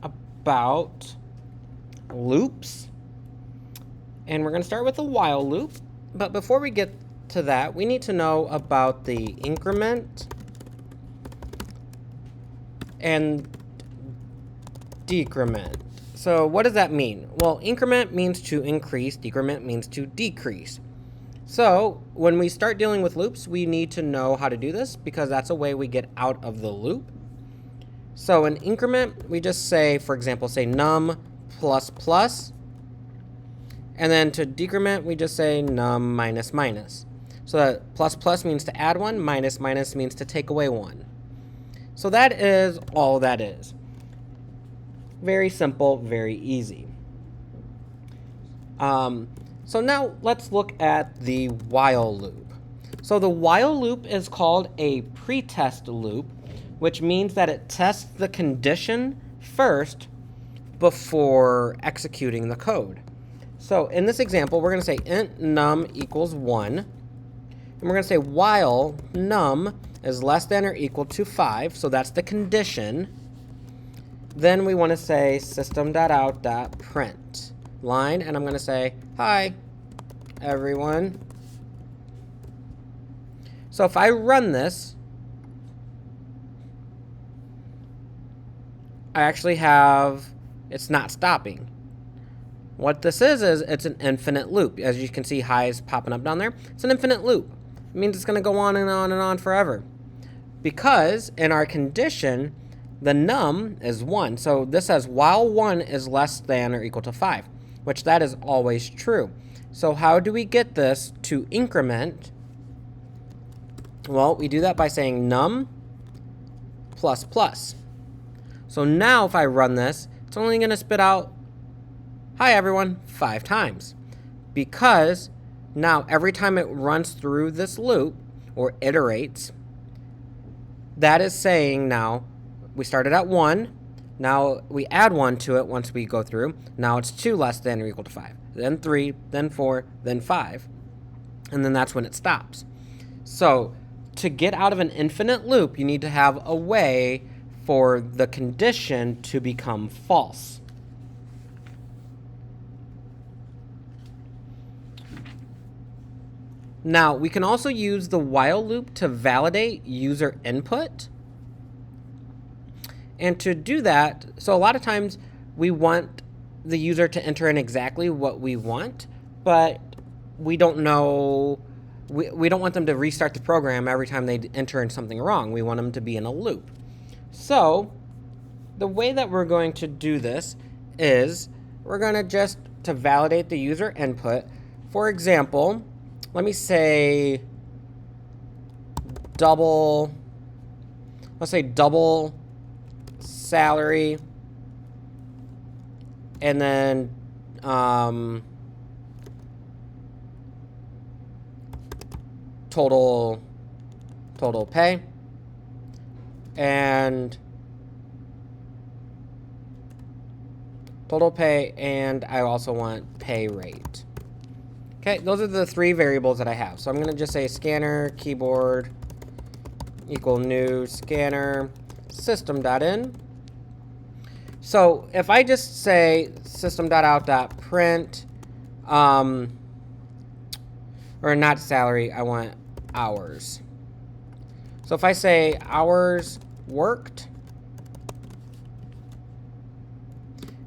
about loops, and we're going to start with a while loop. But before we get to that, we need to know about the increment and decrement. So what does that mean? Well, increment means to increase, decrement means to decrease. So when we start dealing with loops, we need to know how to do this because that's a way we get out of the loop. So in increment, we just say, for example, say num plus plus. And then to decrement, we just say num minus minus. So that plus plus means to add one, minus minus means to take away one. So that is all that is. Very simple, very easy. So now let's look at the while loop. So the while loop is called a pretest loop, which means that it tests the condition first before executing the code. So in this example, we're going to say int num equals 1. And we're going to say while num is less than or equal to 5. So that's the condition. Then we want to say system.out.print line. And I'm going to say, hi, everyone. So if I run this, I actually have, it's not stopping. What this is it's an infinite loop. As you can see, highs popping up down there. It's an infinite loop. It means it's going to go on and on and on forever. Because in our condition, the num is 1. So this says while 1 is less than or equal to 5, which that is always true. So how do we get this to increment? Well, we do that by saying num plus plus. So now if I run this, it's only going to spit out, hi everyone, 5 times. Because now every time it runs through this loop, or iterates, that is saying now, we started at 1, now we add 1 to it once we go through, now it's 2 less than or equal to 5, then 3, then 4, then 5, and then that's when it stops. So to get out of an infinite loop, you need to have a way for the condition to become false. Now, we can also use the while loop to validate user input. And to do that, so a lot of times we want the user to enter in exactly what we want, but we don't know, we don't want them to restart the program every time they enter in something wrong. We want them to be in a loop. So the way that we're going to do this is we're going to just to validate the user input. For example, let me say let's say double salary, and then total pay, and total pay, and I also want pay rate. Okay, those are the 3 variables that I have. So I'm going to just say scanner keyboard equal new scanner system.in. So if I just say system.out.print, or not salary, I want hours. So if I say hours worked,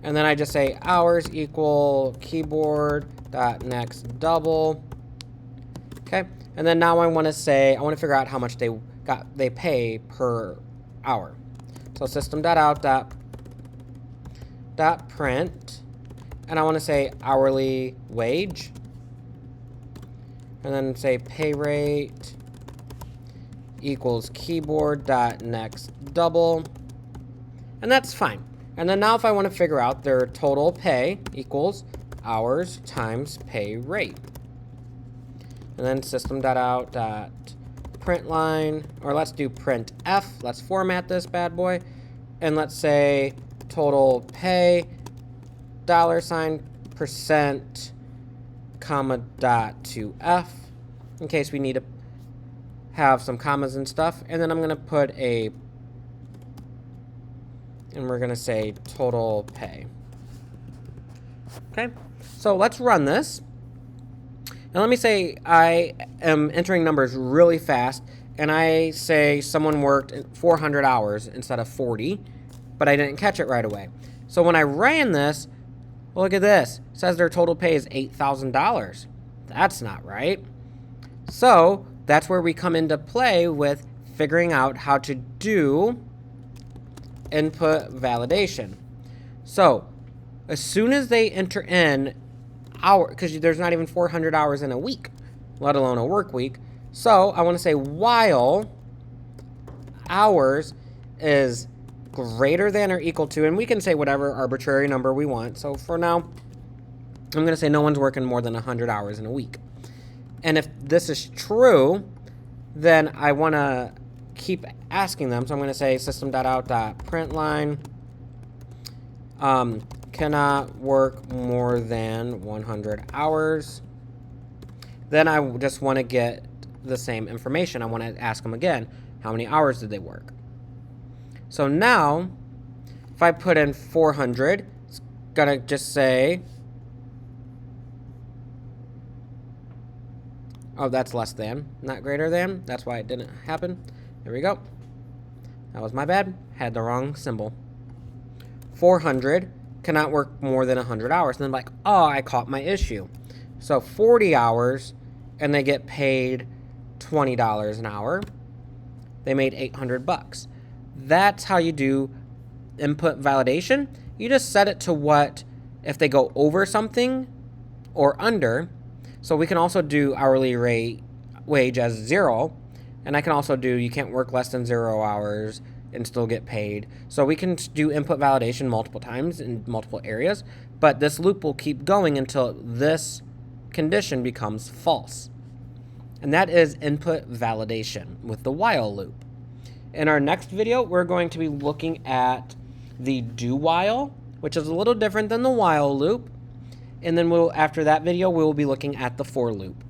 and then I just say hours equal keyboard.next double. Okay, and then now I want to figure out how much they pay per hour. So system.out.print, and I want to say hourly wage, and then say pay rate equals keyboard.next double, and that's fine. And then now if I want to figure out their total pay equals hours times pay rate, and then system.out.print line, or let's do printf. Let's format this bad boy, and let's say total pay $% comma dot to f, in case we need to have some commas and stuff. And then I'm going to put a and we're going to say total pay. Okay, so let's run this. And let me say I am entering numbers really fast, and I say someone worked 400 hours instead of 40, but I didn't catch it right away. So when I ran this, look at this. It says their total pay is $8,000. That's not right. So that's where we come into play with figuring out how to do input validation. So as soon as they enter in because there's not even 400 hours in a week, let alone a work week. So I want to say while hours is greater than or equal to, and we can say whatever arbitrary number we want. So for now, I'm going to say no one's working more than 100 hours in a week. And if this is true, then I want to keep asking them. So I'm going to say system.out.println cannot work more than 100 hours. Then I just want to get the same information. I want to ask them again, how many hours did they work? So now, if I put in 400, it's going to just say, oh, that's less than, not greater than. That's why it didn't happen. There we go. That was my bad. Had the wrong symbol. 400 cannot work more than 100 hours. And then I'm like, oh, I caught my issue. So 40 hours, and they get paid $20 an hour. They made $800. That's how you do input validation. You just set it to what, if they go over something or under. So we can also do hourly rate wage as 0. And I can also do, you can't work less than 0 hours and still get paid. So we can do input validation multiple times in multiple areas, but this loop will keep going until this condition becomes false. And that is input validation with the while loop. In our next video, we're going to be looking at the do while, which is a little different than the while loop. And then after that video, we'll be looking at the for loop.